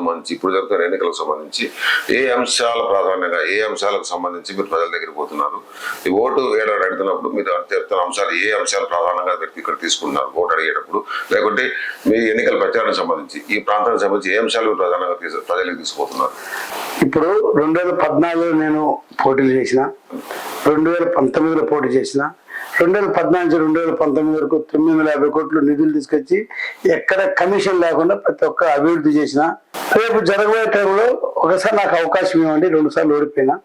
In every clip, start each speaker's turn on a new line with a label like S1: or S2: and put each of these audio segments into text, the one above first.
S1: సంబంధించి ఇప్పుడు జరుగుతున్న ఎన్నికలకు సంబంధించి ఏ అంశాల ప్రాధాన్యంగా ఏ అంశాలకు సంబంధించి మీరు ప్రజల దగ్గరికి పోతున్నారు? ఈ ఓటు వేయడానికి అడుగుతున్నప్పుడు మీరు చెప్తున్న అంశాలు ఏ అంశాలు ప్రధానంగా ఇక్కడ తీసుకున్నారు ఓటు అడిగేటప్పుడు, లేకుంటే మీ ఎన్నికల ప్రచారానికి సంబంధించి ఈ ప్రాంతానికి సంబంధించి ఏ అంశాలు ప్రధానంగా ప్రజలకు తీసుకుపోతున్నారు?
S2: ఇప్పుడు 2014లో నేను పోటీలు చేసిన, 2019లో పోటీ చేసిన, 2014 నుంచి 2019 వరకు 950 కోట్లు నిధులు తీసుకొచ్చి ఎక్కడ కమిషన్ లేకుండా ప్రతి ఒక్క అభివృద్ధి చేసిన. రేపు జరగబోయే టైంలో ఒకసారి నాకు అవకాశం ఇవ్వండి, 2 సార్లు ఓడిపోయినా,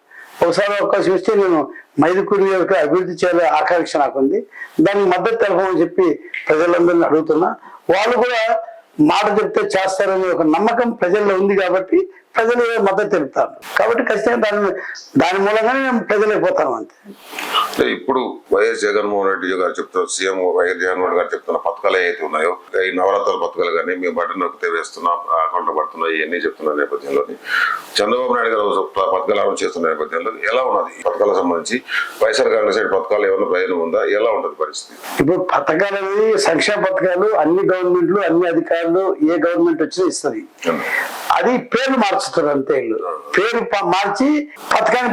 S2: ఒకసారి అవకాశం ఇస్తే నేను మైదుకూరు నియోజక అభివృద్ధి చేయాలే ఆకాంక్ష నాకుంది. దానికి మద్దతు తెలపమని చెప్పి ప్రజలందరినీ అడుగుతున్నా. వాళ్ళు కూడా మాట చెప్తే చేస్తారనే ఒక నమ్మకం ప్రజల్లో ఉంది కాబట్టి ప్రజలు మద్దతు తెలుపుతారు. కాబట్టి ఖచ్చితంగా దాని మూలంగానే మేము ప్రజలకు పోతాం అంతే.
S1: ఇప్పుడు వైఎస్ జగన్మోహన్ రెడ్డి గారు చెప్తున్న సీఎం వైఎస్ జగన్మోహన్ గారు చెప్తున్న పథకాలు ఏవైతే ఉన్నాయో, ఈ నవరత్నాల పథకాలు కానీ మేము బటన్ నొక్కితే వేస్తున్నాం, అకౌంట్లో పడుతున్నాయి, ఇవన్నీ చెప్తున్న నేపథ్యంలోని చంద్రబాబు నాయుడు గారు పథకాలు అమలు చేస్తున్న నేపథ్యంలో ఎలా ఉన్నది పథకాలకు సంబంధించి? వైఎస్ఆర్ కాంగ్రెస్ పథకాలు ఏమైనా ప్రయోజనం ఉందా? ఎలా ఉంటుంది పరిస్థితి?
S2: ఇప్పుడు పథకాలు అనేది సంక్షేమ పథకాలు అన్ని గవర్నమెంట్లు అన్ని అధికారులు ఏ గవర్నమెంట్ వచ్చినా ఇస్తుంది. అది పేర్లు మార్చుతారు అంతే. పేరు మార్చి పథకం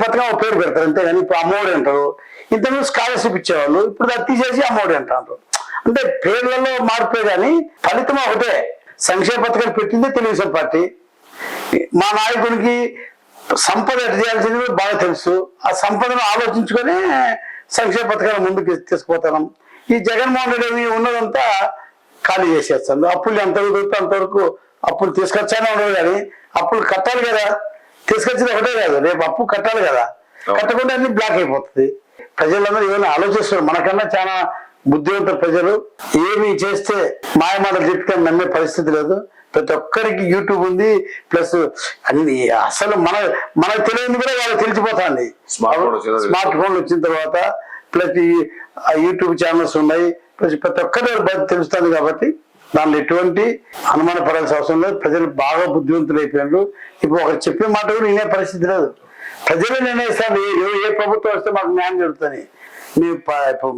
S2: పేరు పెడతారు అంతే. కానీ ఇప్పుడు అమ్మఒడి అంటారు, ఇంతకుముందు స్కాలర్షిప్ ఇచ్చేవాళ్ళు, ఇప్పుడు అది తీసేసి అమ్మఒడి అంటారు. అంటే పేర్లలో మార్పే కానీ ఫలితం ఒకటే. సంక్షేమ పథకాలు పెట్టిందే తెలుగుదేశం పార్టీ. మా నాయకుడికి సంపద ఎట్లా చేయాల్సింది బాగా తెలుసు. ఆ సంపదను ఆలోచించుకొని సంక్షేమ పథకాలు ముందుకు తీసుకుపోతాం. ఈ జగన్మోహన్ రెడ్డి ఉన్నదంతా ఖాళీ చేసేస్తాను. అప్పులు ఎంత దొరికితే అంతవరకు అప్పులు తీసుకొచ్చానే ఉండదు, కానీ అప్పులు కట్టాలి కదా. తీసుకొచ్చింది ఒకటే కాదు, రేపు అప్పు కట్టాలి కదా. కట్టకుండా అన్ని బ్లాక్ అయిపోతుంది. ప్రజలందరూ ఏమైనా ఆలోచిస్తారు. మనకన్నా చాలా బుద్ధివంతుల ప్రజలు. ఏమి చేస్తే మాయమాటలు చెప్తే నమ్మే పరిస్థితి లేదు. ప్రతి ఒక్కరికి యూట్యూబ్ ఉంది, ప్లస్ అన్ని అసలు మనకు తెలియని కూడా వాళ్ళకి తెలిసిపోతుంది. స్మార్ట్ ఫోన్లు వచ్చిన తర్వాత ప్లస్ యూట్యూబ్ ఛానల్స్ ఉన్నాయి, ప్లస్ ప్రతి ఒక్కరి తెలుస్తుంది. కాబట్టి దానిలో ఎటువంటి అనుమానపడాల్సిన అవసరం లేదు. ప్రజలు బాగా బుద్ధివంతులు అయిపోయినారు. ఇప్పుడు ఒకరు చెప్పే మాట కూడా వినే పరిస్థితి లేదు. ప్రజలే నిర్ణయిస్తారు ఏ ప్రభుత్వం వస్తే మాకు న్యాయం జరుగుతుంది. మేము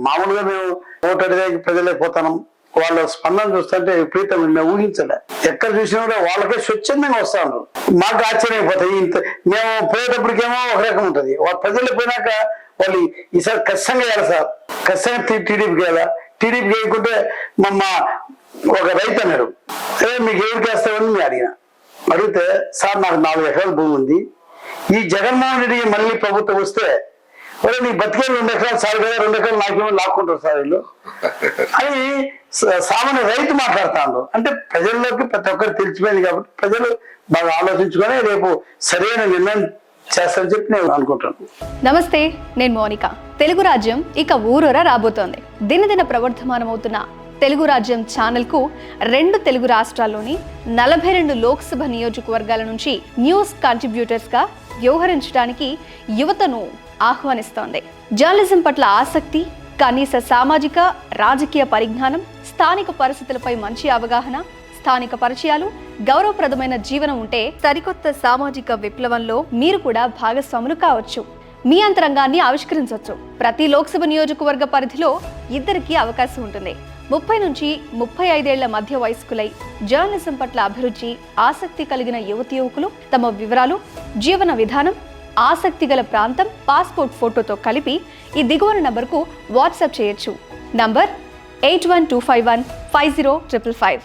S2: మామూలుగా మేము ఓటు అడిగి ప్రజలకు పోతాం. వాళ్ళ స్పందన చూస్తుంటే విపరీతం మేము ఊహించలే. ఎక్కడ చూసినా కూడా వాళ్ళకే స్వచ్ఛందంగా వస్తాను. మాకు ఆశ్చర్యపోతాయి. మేము పోయేటప్పటికేమో ఒక రకం ఉంటుంది. వాళ్ళ ప్రజలు పోయినాక వాళ్ళు ఈసారి ఖచ్చితంగా వేయాలి సార్, ఖచ్చితంగా టీడీపీకి వేయాలా. టీడీపీకి వేయకుంటే ఒక రైతు అన్నాడు, మీకు ఎవరికి వేస్తామని నేను అడిగితే సార్ నాకు 4 ఎకరాల భూమి ఉంది, ఈ జగన్మోహన్ రెడ్డి మళ్ళీ ప్రభుత్వం వస్తే నీ బతికే 2 ఎకరాలు సార్ కదా, 2 ఎకరాలు నాకేమో లాక్కుంటారు సార్ వీళ్ళు అని సామాన్య రైతు మాట్లాడుతాడు. అంటే ప్రజల్లోకి ప్రతి ఒక్కరు తెలిసిపోయింది కాబట్టి ప్రజలు బాగా ఆలోచించుకొని రేపు సరైన నిర్ణయం చేస్తారని చెప్పి నేను అనుకుంటాను.
S3: నమస్తే, నేను మోనిక. తెలుగు రాజ్యం ఇక ఊరూరా రాబోతోంది. దినదిన ప్రవర్ధమానమవుతున్న తెలుగు రాజ్యం ఛానల్ కు 2 తెలుగు రాష్ట్రాల్లోని 42 లోక్సభ నియోజకవర్గాల నుంచి న్యూస్ కంట్రిబ్యూటర్స్ గా వ్యవహరించడానికి యువతను ఆహ్వానిస్తోంది. జర్నలిజం పట్ల ఆసక్తి, కనీస సామాజిక రాజకీయ పరిజ్ఞానం, స్థానిక పరిస్థితులపై మంచి అవగాహన, స్థానిక పరిచయాలు, గౌరవప్రదమైన జీవనం ఉంటే సరికొత్త సామాజిక విప్లవంలో మీరు కూడా భాగస్వాములు కావచ్చు. మీ అంతరంగాన్ని ఆవిష్కరించవచ్చు. ప్రతి లోక్సభ నియోజకవర్గ పరిధిలో 2కి అవకాశం ఉంటుంది. 30 నుంచి 35 ఏళ్ల మధ్య వయస్కులై జర్నలిజం పట్ల అభిరుచి, ఆసక్తి కలిగిన యువకులు తమ వివరాలు, జీవన విధానం, ఆసక్తి గల ప్రాంతం, పాస్పోర్ట్ ఫోటోతో కలిపి ఈ దిగువన నంబర్కు వాట్సాప్ చేయొచ్చు. నంబర్ 8125150555.